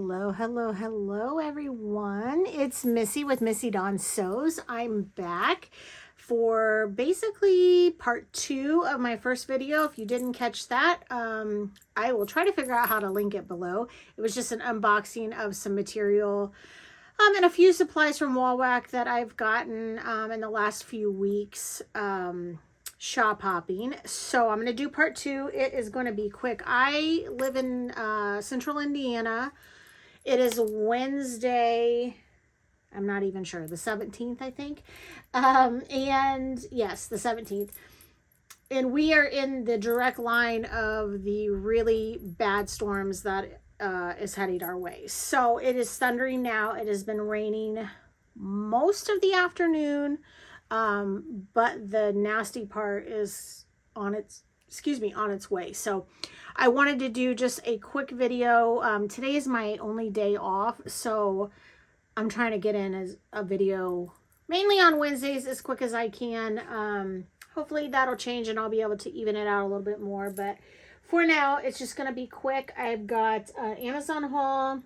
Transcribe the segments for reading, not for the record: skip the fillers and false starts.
Hello, hello, hello, everyone. It's Missy with Missy Dawn Sews. I'm back for basically part 2 of my first video. If you didn't catch that, I will try to figure out how to link it below. It was just an unboxing of some material and a few supplies from Wallwack that I've gotten in the last few weeks. Shop hopping. So I'm going to do part 2. It is going to be quick. I live in central Indiana. It is Wednesday. I'm not even sure. The 17th, I think. And yes, the 17th. And we are in the direct line of the really bad storms that is heading our way. So it is thundering now. It has been raining most of the afternoon. But the nasty part is on its way. So I wanted to do just a quick video. Today is my only day off, so I'm trying to get in as a video mainly on Wednesdays as quick as I can. Hopefully that'll change and I'll be able to even it out a little bit more, but for now it's just going to be quick. I've got Amazon haul.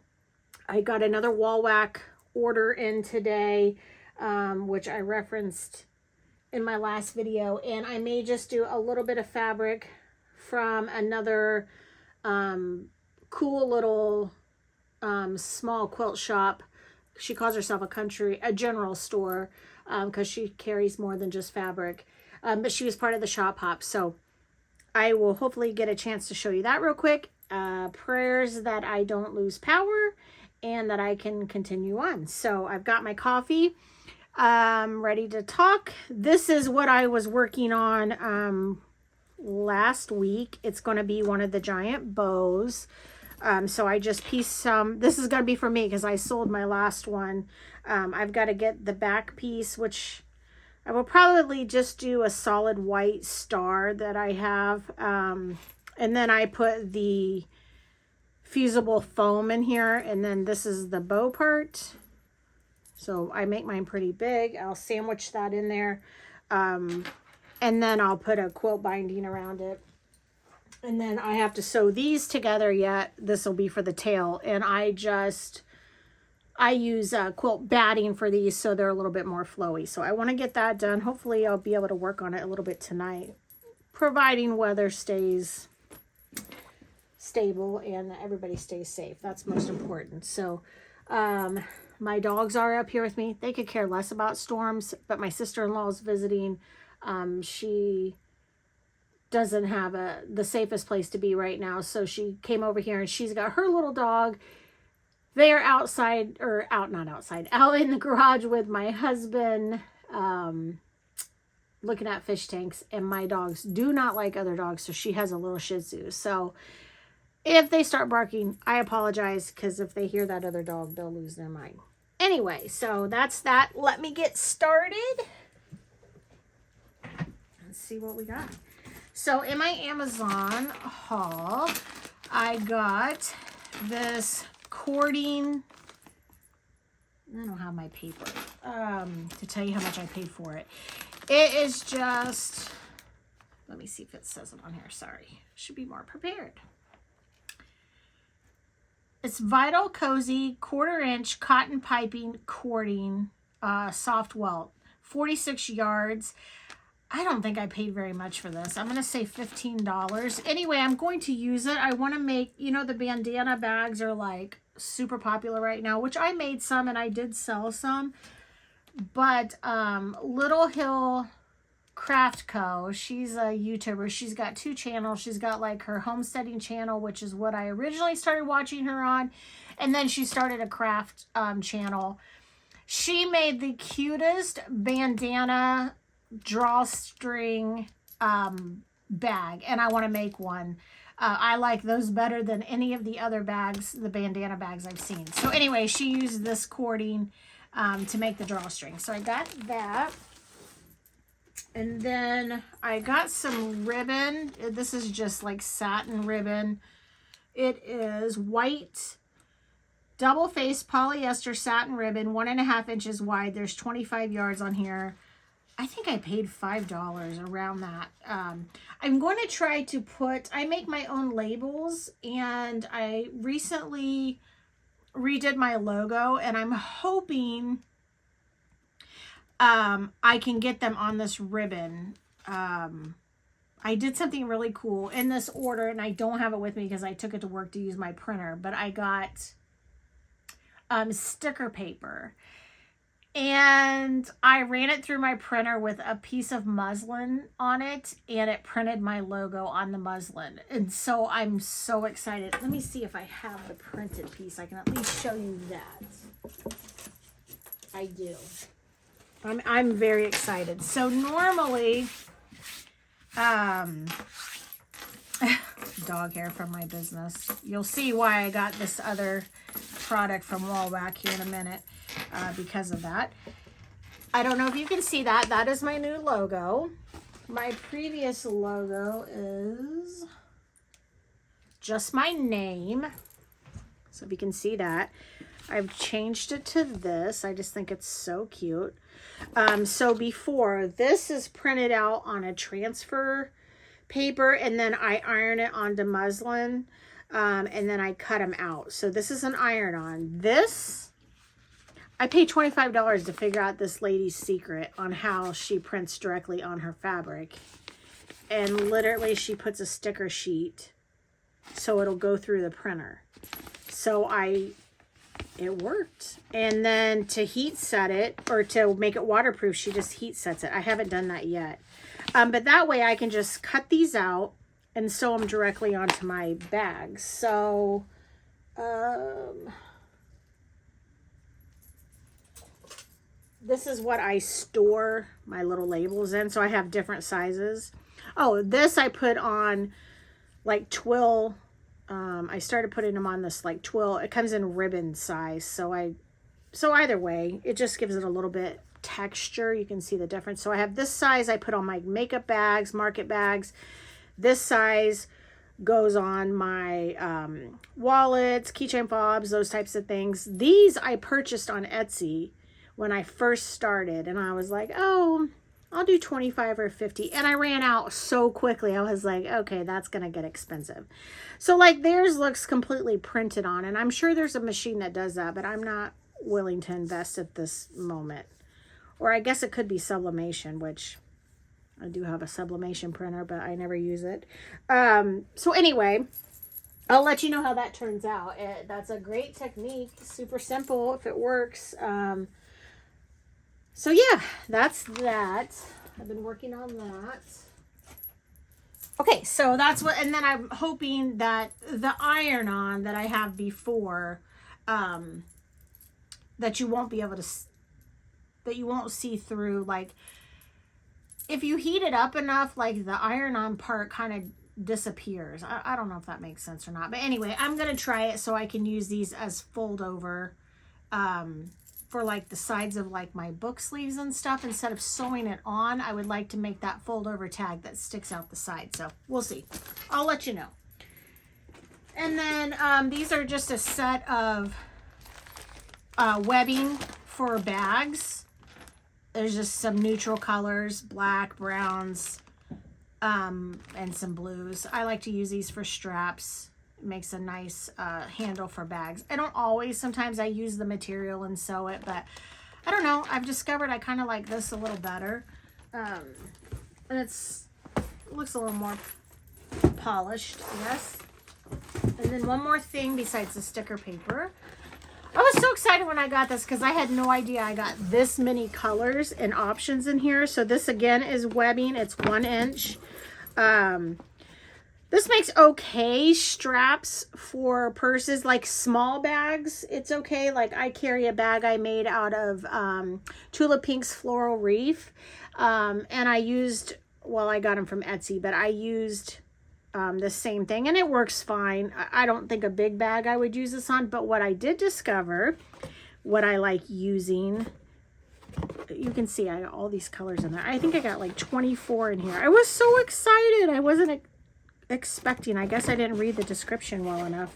I got another Wallwack order in today, which I referenced in my last video, and I may just do a little bit of fabric from another cool little small quilt shop. She calls herself a general store, because she carries more than just fabric, but she was part of the shop hop, so I will hopefully get a chance to show you that real quick. Prayers that I don't lose power and that I can continue on. So I've got my coffee, ready to talk. This is what I was working on last week. It's going to be one of the giant bows. So I just pieced some. This is going to be for me because I sold my last one. I've got to get the back piece, which I will probably just do a solid white star that I have. And then I put the fusible foam in here, and then this is the bow part. So I make mine pretty big. I'll sandwich that in there, and then I'll put a quilt binding around it, and then I have to sew these together yet. This will be for the tail, and I use quilt batting for these so they're a little bit more flowy. So I want to get that done. Hopefully I'll be able to work on it a little bit tonight, providing weather stays stable and everybody stays safe. That's most important. So my dogs are up here with me. They could care less about storms, but my sister-in-law is visiting. She doesn't have the safest place to be right now, so she came over here and she's got her little dog. They're outside, or not outside, out in the garage with my husband, looking at fish tanks, and my dogs do not like other dogs, so she has a little Shih Tzu. So if they start barking, I apologize, because if they hear that other dog, they'll lose their mind. Anyway, so that's that. Let me get started. Let's see what we got. So in my Amazon haul, I got this cording. I don't have my paper to tell you how much I paid for it. It is just, let me see if it says it on here. Sorry, should be more prepared. It's Vital Cozy 1/4 inch cotton piping cording, soft welt, 46 yards. I don't think I paid very much for this. I'm going to say $15. Anyway, I'm going to use it. I want to make, the bandana bags are like super popular right now, which I made some and I did sell some. But Little Hill Craft Co., she's a YouTuber. She's got 2 channels. She's got like her homesteading channel, which is what I originally started watching her on. And then she started a craft channel. She made the cutest bandana drawstring bag, and I want to make one. I like those better than any of the other bags, the bandana bags I've seen. So anyway, she used this cording to make the drawstring. So I got that. And then I got some ribbon. This is just like satin ribbon. It is white double-faced polyester satin ribbon, 1.5 inches wide. There's 25 yards on here. I think I paid $5, around that. I'm going to try to I make my own labels, and I recently redid my logo, and I'm hoping I can get them on this ribbon. I did something really cool in this order, and I don't have it with me because I took it to work to use my printer, but I got sticker paper, and I ran it through my printer with a piece of muslin on it, and it printed my logo on the muslin. And so I'm so excited. Let me see if I have the printed piece. I can at least show you that. I do. I'm very excited. So normally, dog hair from my business. You'll see why I got this other product from Wallwack here in a minute, because of that. I don't know if you can see that. That is my new logo. My previous logo is just my name. So if you can see that. I've changed it to this. I just think it's so cute. So before, this is printed out on a transfer paper, and then I iron it onto muslin, and then I cut them out. So this is an iron-on. This, I paid $25 to figure out this lady's secret on how she prints directly on her fabric. And literally she puts a sticker sheet so it'll go through the printer. So it worked. And then to heat set it, or to make it waterproof, she just heat sets it. I haven't done that yet. But that way I can just cut these out and sew them directly onto my bags. So, this is what I store my little labels in. So I have different sizes. Oh, this I put on like twill. I started putting them on this like twill. It comes in ribbon size. So either way, it just gives it a little bit texture. You can see the difference. So I have this size I put on my makeup bags, market bags. This size goes on my wallets, keychain fobs, those types of things. These I purchased on Etsy when I first started, and I was like, oh, I'll do 25 or 50. And I ran out so quickly. I was like, okay, that's going to get expensive. So like theirs looks completely printed on, and I'm sure there's a machine that does that, but I'm not willing to invest at this moment. Or I guess it could be sublimation, which I do have a sublimation printer, but I never use it. So anyway, I'll let you know how that turns out. That's a great technique. Super simple if it works. So yeah, that's that. I've been working on that. Okay, so that's what, and then I'm hoping that the iron-on that I have before, that you won't be able to, that you won't see through. Like, if you heat it up enough, like the iron-on part kind of disappears. I don't know if that makes sense or not. But anyway, I'm going to try it so I can use these as fold over, for like the sides of like my book sleeves and stuff. Instead of sewing it on, I would like to make that fold over tag that sticks out the side. So we'll see. I'll let you know. And then these are just a set of webbing for bags. There's just some neutral colors, black, browns, and some blues. I like to use these for straps. It makes a nice handle for bags. I don't always. Sometimes I use the material and sew it, but I don't know. I've discovered I kind of like this a little better. And it looks a little more polished, yes. And then one more thing besides the sticker paper. I was so excited when I got this because I had no idea I got this many colors and options in here. So this again is webbing. It's 1 inch. This makes okay straps for purses, like small bags. It's okay. Like I carry a bag I made out of Tulip Pink's Floral Reef. And I used, well, I got them from Etsy, but I used the same thing and it works fine. I don't think a big bag I would use this on, but what I did discover, what I like using, you can see I got all these colors in there. I think I got like 24 in here. I was so excited. I wasn't expecting. I guess I didn't read the description well enough.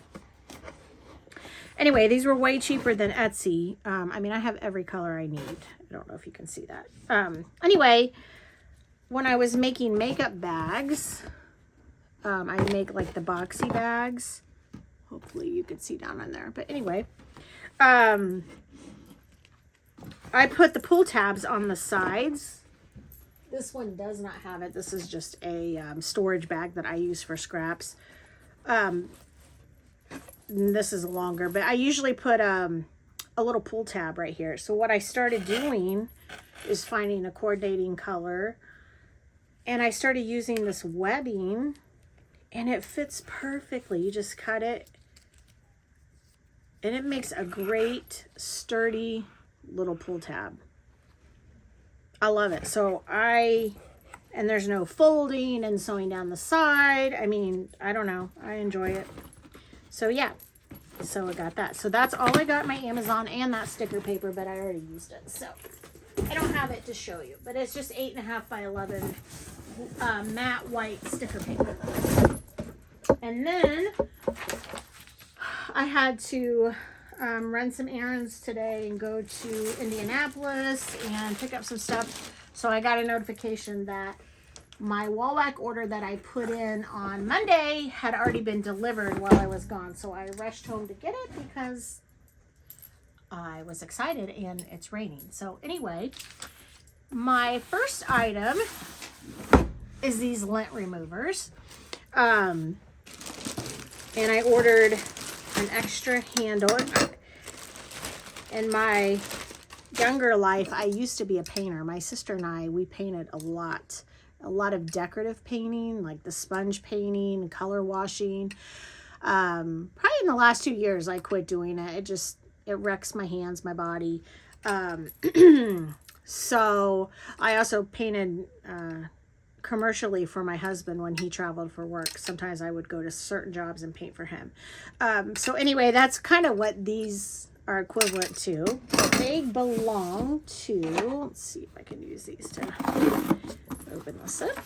Anyway, these were way cheaper than Etsy. I mean, I have every color I need. I don't know if you can see that. Anyway, when I was making makeup bags, I make like the boxy bags. Hopefully you could see down on there. But anyway, I put the pull tabs on the sides. This one does not have it. This is just a storage bag that I use for scraps. This is longer, but I usually put a little pull tab right here. So what I started doing is finding a coordinating color, and I started using this webbing, and it fits perfectly. You just cut it, and it makes a great sturdy little pull tab. I love it. So and there's no folding and sewing down the side. I mean, I don't know. I enjoy it. So yeah, so I got that. So that's all I got my Amazon, and that sticker paper, but I already used it. So I don't have it to show you, but it's just 8.5 by 11 matte white sticker paper. And then I had to run some errands today and go to Indianapolis and pick up some stuff. So I got a notification that my Wallach order that I put in on Monday had already been delivered while I was gone. So I rushed home to get it because I was excited, and it's raining. So anyway, my first item is these lint removers. And I ordered an extra handle. In my younger life, I used to be a painter. My sister and I, we painted a lot of decorative painting, like the sponge painting, color washing. Probably in the last 2 years, I quit doing it. It wrecks my hands, my body. So I also painted commercially for my husband when he traveled for work. Sometimes I would go to certain jobs and paint for him. So anyway, that's kind of what these are equivalent to. They belong to, let's see if I can use these to open this up.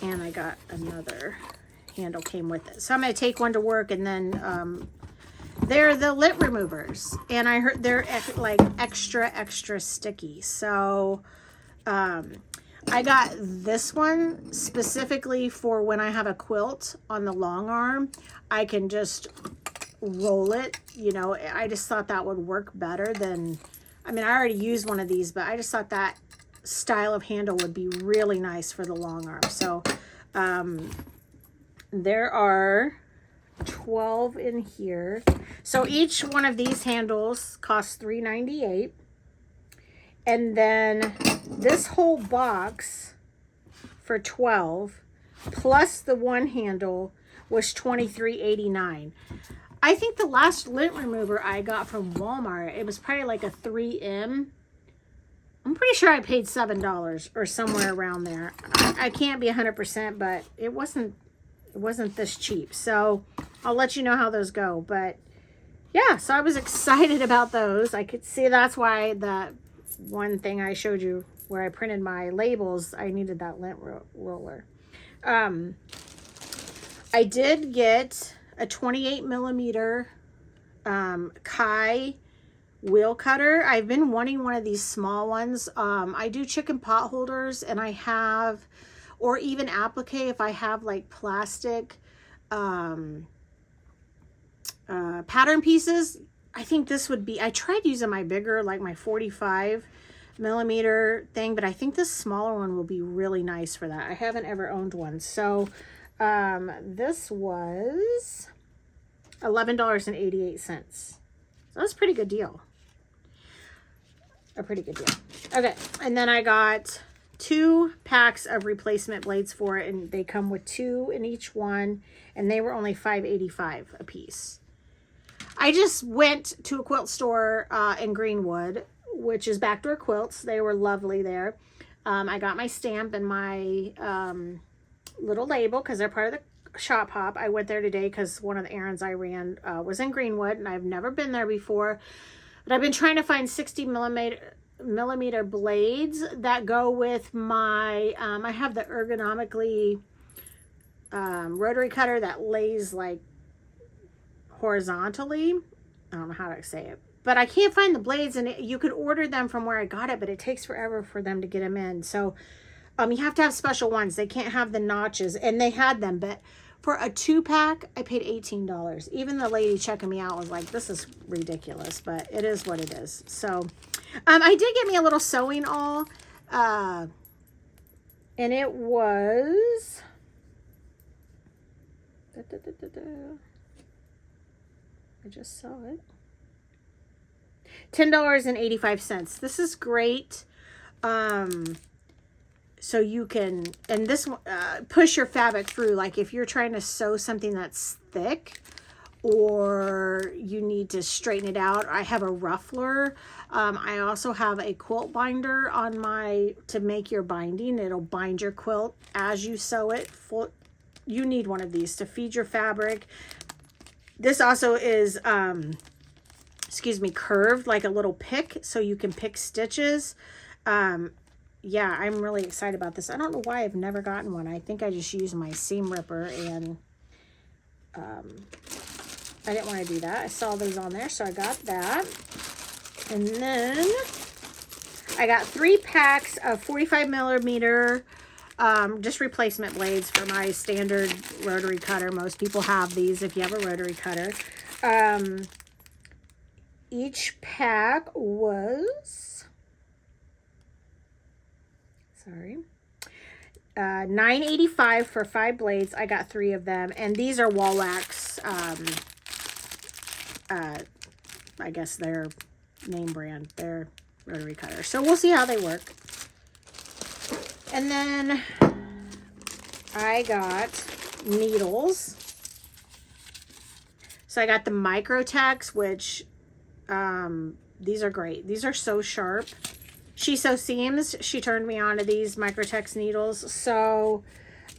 And I got another handle came with it. So I'm going to take one to work, and then they're the lint removers, and I heard they're like extra sticky. So I got this one specifically for when I have a quilt on the long arm. I can just roll it, you know. I just thought that would work better than, I mean, I already used one of these, but I just thought that style of handle would be really nice for the long arm. So there are 12 in here. So each one of these handles costs $3.98. And then this whole box for 12 plus the one handle was $23.89. I think the last lint remover I got from Walmart, it was probably like a 3M. I'm pretty sure I paid $7 or somewhere around there. I can't be 100%, but it wasn't this cheap. So I'll let you know how those go. But yeah, so I was excited about those. I could see that's why the one thing I showed you where I printed my labels, I needed that lint roller. I did get a 28 millimeter Kai wheel cutter. I've been wanting one of these small ones. I do chicken pot holders, and I have, or even applique if I have like plastic pattern pieces. I think this would be, I tried using my bigger, like my 45 millimeter thing, but I think this smaller one will be really nice for that. I haven't ever owned one. So this was $11.88. So that's a pretty good deal. A pretty good deal. Okay, and then I got 2 packs of replacement blades for it, and they come with 2 in each one, and they were only $5.85 a piece. I just went to a quilt store in Greenwood, which is Backdoor Quilts. They were lovely there. I got my stamp and my little label because they're part of the shop hop. I went there today because one of the errands I ran was in Greenwood, and I've never been there before. But I've been trying to find 60 millimeter blades that go with my, I have the ergonomically rotary cutter that lays like horizontally. I don't know how to say it, but I can't find the blades, and you could order them from where I got it, but it takes forever for them to get them in. So You have to have special ones. They can't have the notches, and they had them, but for a 2-pack, I paid $18. Even the lady checking me out was like, this is ridiculous, but it is what it is. So, I did get me a little sewing awl, and it was... I just saw it. $10.85. This is great. So you can, and this push your fabric through, like if you're trying to sew something that's thick or you need to straighten it out. I have a ruffler. I also have a quilt binder on my, to make your binding. It'll bind your quilt as you sew it. You need one of these to feed your fabric. This also is, excuse me, curved like a little pick, so you can pick stitches. Yeah, I'm really excited about this. I don't know why I've never gotten one. I think I just used my seam ripper, and I didn't want to do that. I saw those on there, so I got that. And then I got 3 packs of 45 millimeter just replacement blades for my standard rotary cutter. Most people have these if you have a rotary cutter. Each pack was... Sorry. $9.85 for 5 blades. I got 3 of them, and these are Wall Wax. I guess their name brand, their rotary cutter. So we'll see how they work. And then I got needles. So I got the Microtex, which these are great. These are so sharp. She Sew Seams, she turned me on to these Microtex needles. So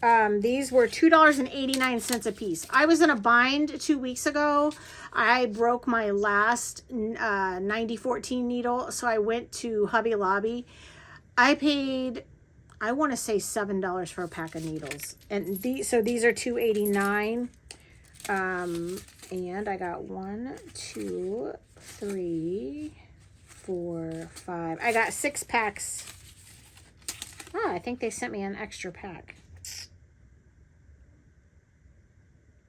these were $2.89 a piece. I was in a bind 2 weeks ago. I broke my last 9014 needle, so I went to Hobby Lobby. I paid, I want to say $7 for a pack of needles. And these are $2.89. And I got 1, 2, 3, 4, 5. I got 6 packs. Oh, I think they sent me an extra pack.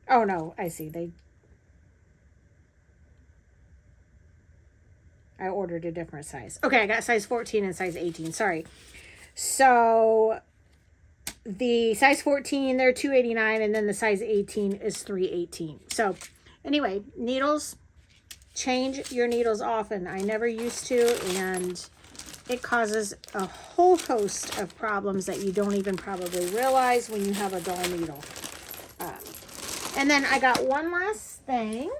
Oh no, I see. I ordered a different size. Okay, I got size 14 and size 18. Sorry. So the size 14, they're $2.89, and then the size 18 is $3.18. So anyway, needles, change your needles often. I never used to, and it causes a whole host of problems that you don't even probably realize when you have a dull needle. And then I got one last thing.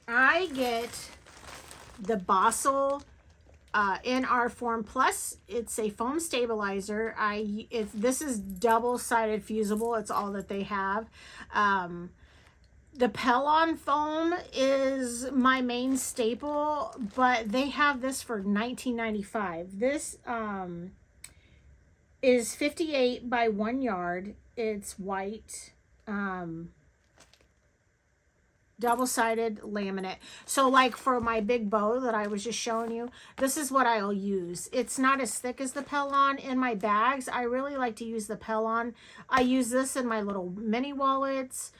I get the Bossil NR Form Plus. It's a foam stabilizer. This is double-sided fusible. It's all that they have. The Pellon foam is my main staple, but they have this for $19.95. This is 58 by 1 yard. It's white. Double-sided laminate. So like for my big bow that I was just showing you, this is what I'll use. It's not as thick as the Pellon. In my bags, I really like to use the Pellon. I use this in my little mini wallets,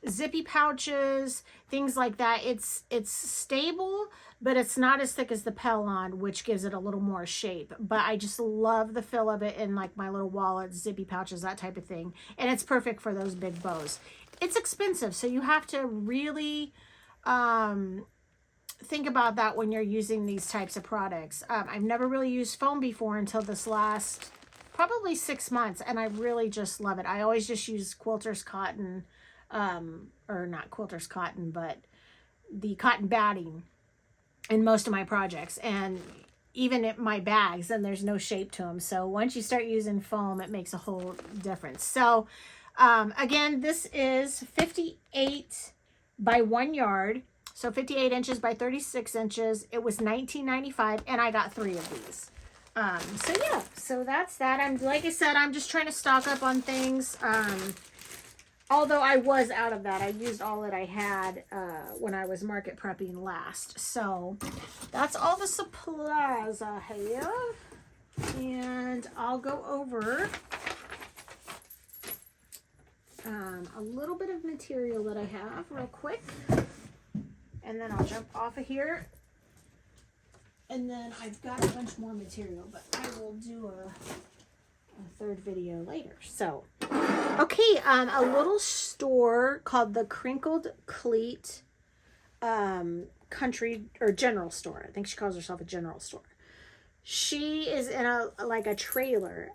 zippy pouches, things like that. It's stable, but it's not as thick as the Pellon, which gives it a little more shape. But I just love the feel of it in like my little wallets, zippy pouches, that type of thing. And it's perfect for those big bows. It's expensive, so you have to really think about that when you're using these types of products. I've never really used foam before until this last probably 6 months, and I really just love it. I always just use quilter's cotton, or not quilter's cotton, but the cotton batting in most of my projects, and even in my bags, and there's no shape to them. So once you start using foam, it makes a whole difference. So again, this is 58 by 1 yard, so 58 inches by 36 inches. It was $19.95, and I got 3 of these. So yeah, so that's that. Like I said, I'm just trying to stock up on things. Although I was out of that. I used all that I had when I was market prepping last. So that's all the supplies I have. And I'll go over a little bit of material that I have real quick. And then I'll jump off of here. And then I've got a bunch more material, but I will do a third video later. So, okay, a little store called the Crinkled Cleat country or general store. I think she calls herself a general store. She is in a trailer.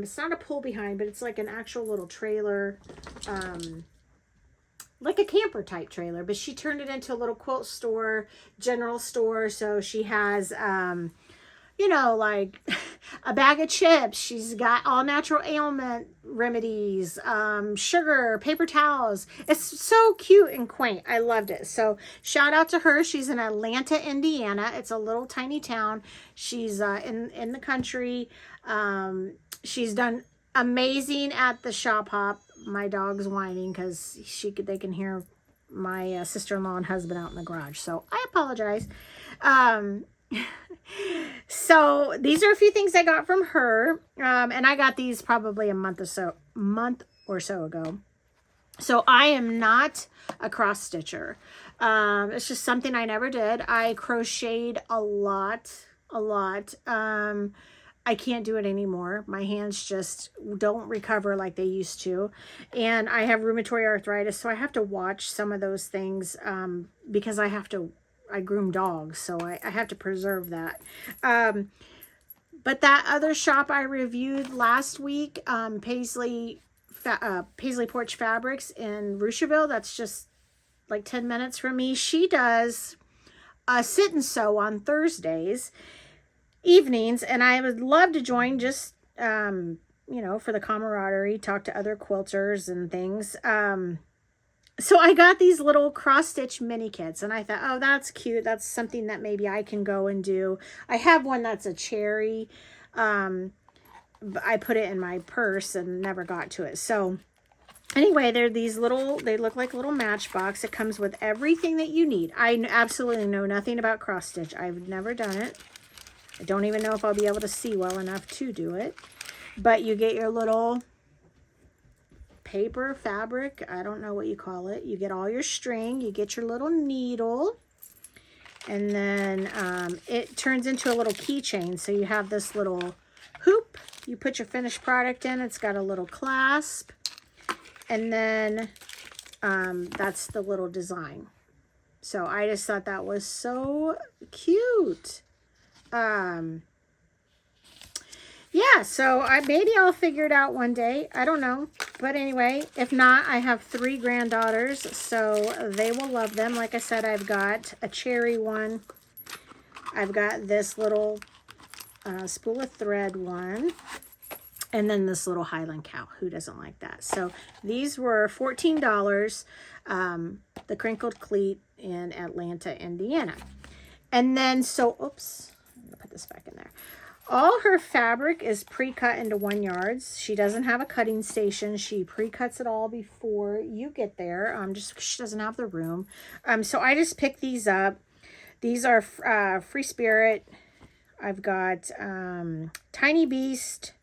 It's not a pull behind, but it's like an actual little trailer, like a camper type trailer, but she turned it into a little quilt store, general store. So she has, you know, like a bag of chips. She's got all natural ailment remedies, sugar, paper towels. It's so cute and quaint. I loved it. So shout out to her. She's in Atlanta, Indiana. It's a little tiny town. She's in the country. She's done amazing at the shop hop. My dog's whining because they can hear my sister-in-law and husband out in the garage. So I apologize. So these are a few things I got from her. And I got these probably a month or so ago. So I am not a cross stitcher. It's just something I never did. I crocheted a lot. I can't do it anymore. My hands just don't recover like they used to. And I have rheumatoid arthritis, so I have to watch some of those things because I groom dogs, so I have to preserve that. But that other shop I reviewed last week, Paisley Porch Fabrics in Rucherville, that's just like 10 minutes from me. She does a sit and sew on Thursdays evenings, and I would love to join, just you know, for the camaraderie, talk to other quilters and things. So I got these little cross stitch mini kits, and I thought, oh, that's cute. That's something that maybe I can go and do. I have one that's a cherry. I put it in my purse and never got to it. So anyway, they're these little, they look like a little matchbox. It comes with everything that you need. I absolutely know nothing about cross stitch. I've never done it. I don't even know if I'll be able to see well enough to do it. But you get your little paper, fabric, I don't know what you call it. You get all your string, you get your little needle, and then it turns into a little keychain. So you have this little hoop, you put your finished product in, it's got a little clasp, and then that's the little design. So I just thought that was so cute. Yeah, so maybe I'll figure it out one day. I don't know. But anyway, if not, I have 3 granddaughters, so they will love them. Like I said, I've got a cherry one. I've got this little spool of thread one. And then this little Highland cow. Who doesn't like that? So these were $14. The Crinkled Cleat in Atlanta, Indiana. And then, so, oops. I'm going to put this back in there. All her fabric is pre-cut into 1 yards. She doesn't have a cutting station. She pre-cuts it all before you get there, just because she doesn't have the room. So I just picked these up. These are Free Spirit. I've got Tiny Beast,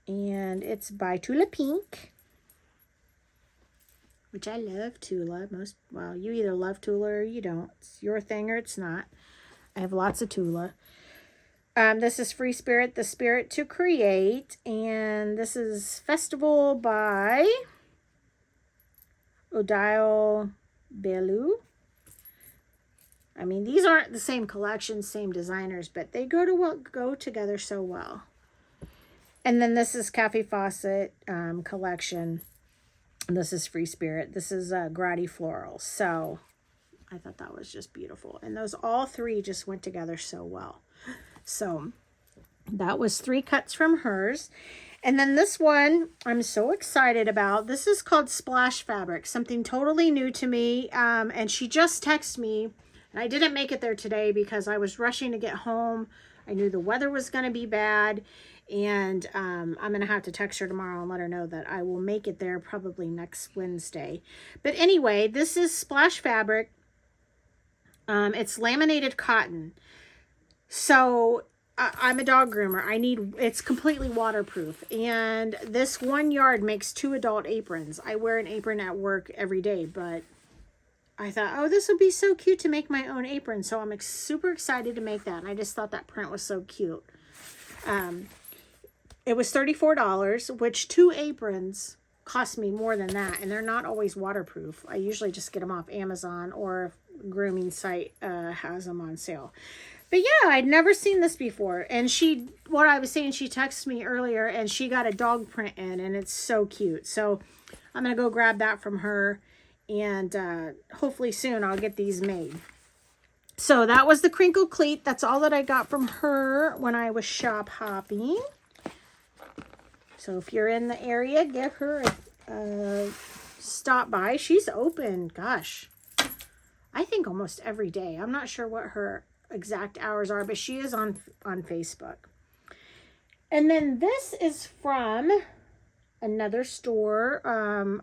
and it's by Tula Pink, which I love Tula. Well, you either love Tula or you don't. It's your thing or it's not. I have lots of Tula. This is Free Spirit, the Spirit to Create. And this is Festival by Odile Bellew. I mean, these aren't the same collection, same designers, but they go together so well. And then this is Cafe Fawcett collection. And this is Free Spirit. This is Grady Floral. So I thought that was just beautiful. And those all 3 just went together so well. So that was 3 cuts from hers. And then this one I'm so excited about. This is called Splash Fabric, something totally new to me. And she just texted me, and I didn't make it there today because I was rushing to get home. I knew the weather was going to be bad. And I'm going to have to text her tomorrow and let her know that I will make it there probably next Wednesday. But anyway, this is Splash Fabric. It's laminated cotton. So I'm a dog groomer. It's completely waterproof. And this 1 yard makes 2 adult aprons. I wear an apron at work every day, but I thought, oh, this would be so cute to make my own apron. So I'm super excited to make that. And I just thought that print was so cute. It was $34, which 2 aprons cost me more than that. And they're not always waterproof. I usually just get them off Amazon, or a grooming site has them on sale. But yeah, I'd never seen this before. And what I was saying, she texted me earlier and she got a dog print in, and it's so cute. So I'm going to go grab that from her, and hopefully soon I'll get these made. So that was the crinkle cleat. That's all that I got from her when I was shop hopping. So if you're in the area, give her a stop by. She's open, gosh, I think almost every day. I'm not sure what her exact hours are, but she is on Facebook. And then this is from another store.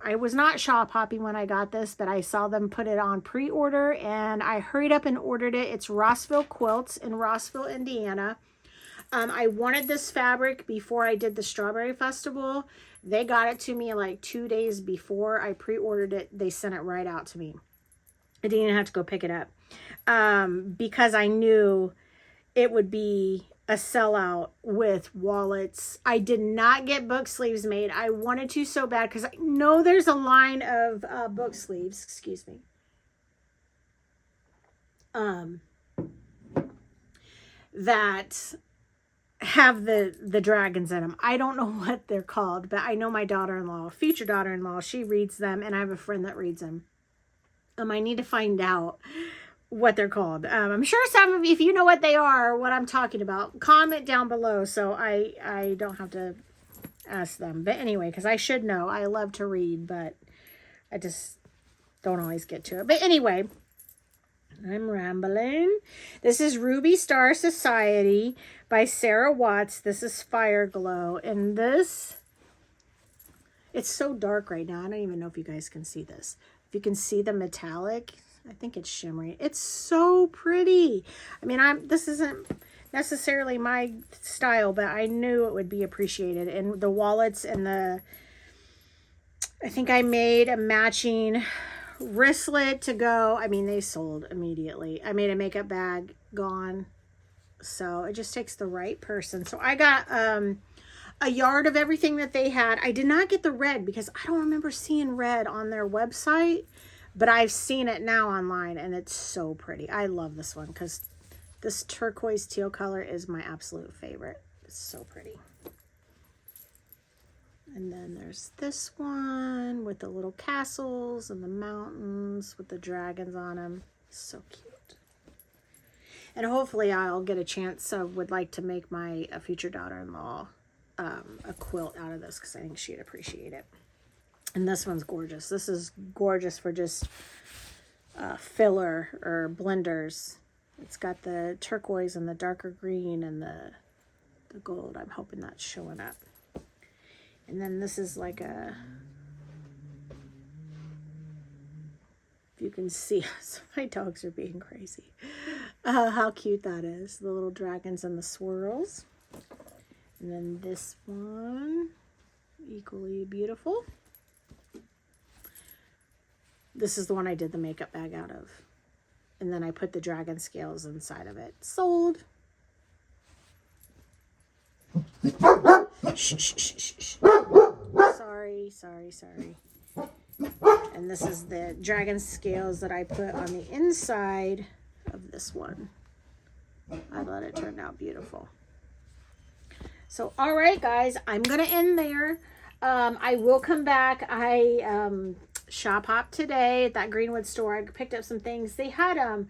I was not shop hopping when I got this, but I saw them put it on pre-order, and I hurried up and ordered it. It's Rossville Quilts in Rossville, Indiana. I wanted this fabric before I did the Strawberry Festival. They got it to me like 2 days before I pre-ordered it. They sent it right out to me. I didn't even have to go pick it up, because I knew it would be a sellout with wallets. I did not get book sleeves made. I wanted to so bad, because I know there's a line of book sleeves, excuse me, that have the dragons in them. I don't know what they're called, but I know my daughter-in-law, future daughter-in-law, she reads them, and I have a friend that reads them. I need to find out what they're called. I'm sure some of you, if you know what they are, what I'm talking about, comment down below so I don't have to ask them. But anyway, because I should know. I love to read, but I just don't always get to it. But anyway, I'm rambling. This is Ruby Star Society by Sarah Watts. This is Fire Glow. And this, it's so dark right now. I don't even know if you guys can see this. If you can see the metallic, I think it's shimmery. It's so pretty. I mean, this isn't necessarily my style, but I knew it would be appreciated. And the wallets and I think I made a matching wristlet to go. I mean, they sold immediately. I made a makeup bag, gone. So it just takes the right person. So I got a yard of everything that they had. I did not get the red because I don't remember seeing red on their website, but I've seen it now online, and it's so pretty. I love this one because this turquoise teal color is my absolute favorite. It's so pretty. And then there's this one with the little castles and the mountains with the dragons on them. So cute. And hopefully I'll get a chance. Would like to make my future daughter-in-law a quilt out of this, because I think she'd appreciate it. And this one's gorgeous. This is gorgeous for just filler or blenders. It's got the turquoise and the darker green and the gold. I'm hoping that's showing up. And then this is like if you can see, my dogs are being crazy. How cute that is. The little dragons and the swirls. And then this one, equally beautiful. This is the one I did the makeup bag out of. And then I put the dragon scales inside of it. Sold. Shh, shh, shh, shh, shh. Sorry. And this is the dragon scales that I put on the inside of this one. I thought it turned out beautiful. So, all right, guys, I'm going to end there. I will come back. I shop hopped today at that Greenwood store. I picked up some things. They had,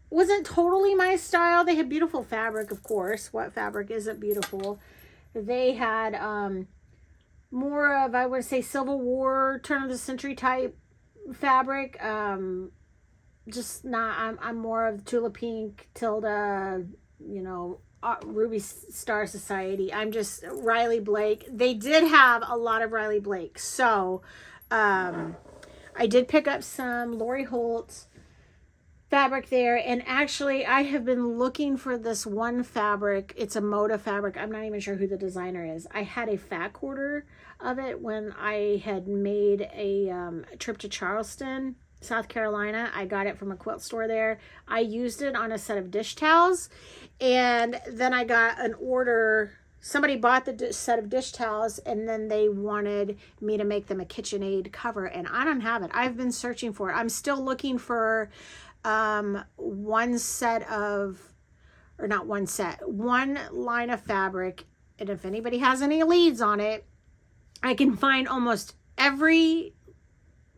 wasn't totally my style. They had beautiful fabric, of course. What fabric isn't beautiful? They had more of, I would say, Civil War, turn of the century type fabric. Just not, I'm more of Tula Pink, Tilda, you know, Ruby Star Society. I'm just Riley Blake. They did have a lot of Riley Blake. So I did pick up some Lori Holt fabric there. And actually, I have been looking for this one fabric. It's a Moda fabric. I'm not even sure who the designer is. I had a fat quarter of it when I had made a trip to Charleston, South Carolina. I got it from a quilt store there. I used it on a set of dish towels, and then I got an order. Somebody bought the set of dish towels, and then they wanted me to make them a KitchenAid cover, and I don't have it. I've been searching for it. I'm still looking for one set of, or not one set, one line of fabric. And if anybody has any leads on it, I can find almost every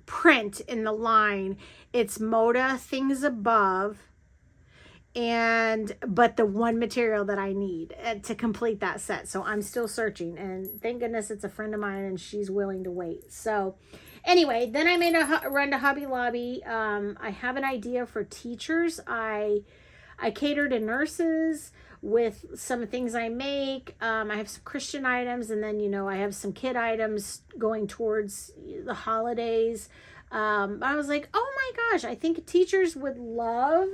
print in the line. It's Moda Things Above, but the one material that I need to complete that set. So I'm still searching, and thank goodness it's a friend of mine and she's willing to wait. So anyway, then I made a run to Hobby Lobby. I have an idea for teachers. I cater to nurses with some things I make. I have some Christian items, and then, I have some kid items going towards the holidays. I was like, oh my gosh, I think teachers would love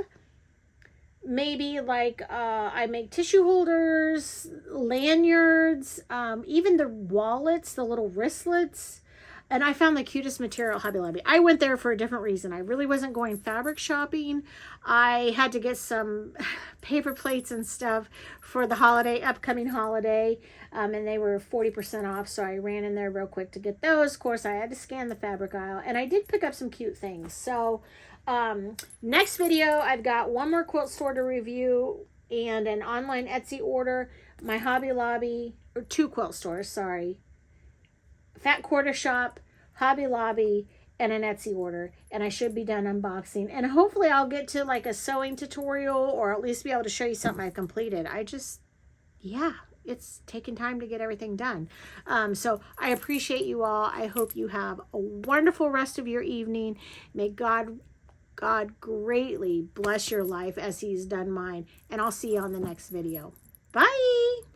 maybe like I make tissue holders, lanyards, even the wallets, the little wristlets. And I found the cutest material at Hobby Lobby. I went there for a different reason. I really wasn't going fabric shopping. I had to get some paper plates and stuff for the upcoming holiday. And they were 40% off. So I ran in there real quick to get those. Of course, I had to scan the fabric aisle. And I did pick up some cute things. So next video, I've got one more quilt store to review and an online Etsy order. My Hobby Lobby, or 2 quilt stores, sorry. Fat Quarter Shop, Hobby Lobby, and an Etsy order, and I should be done unboxing, and hopefully I'll get to like a sewing tutorial, or at least be able to show you something I've completed. It's taken time to get everything done. So I appreciate you all. I hope you have a wonderful rest of your evening. May God greatly bless your life as he's done mine, and I'll see you on the next video. Bye.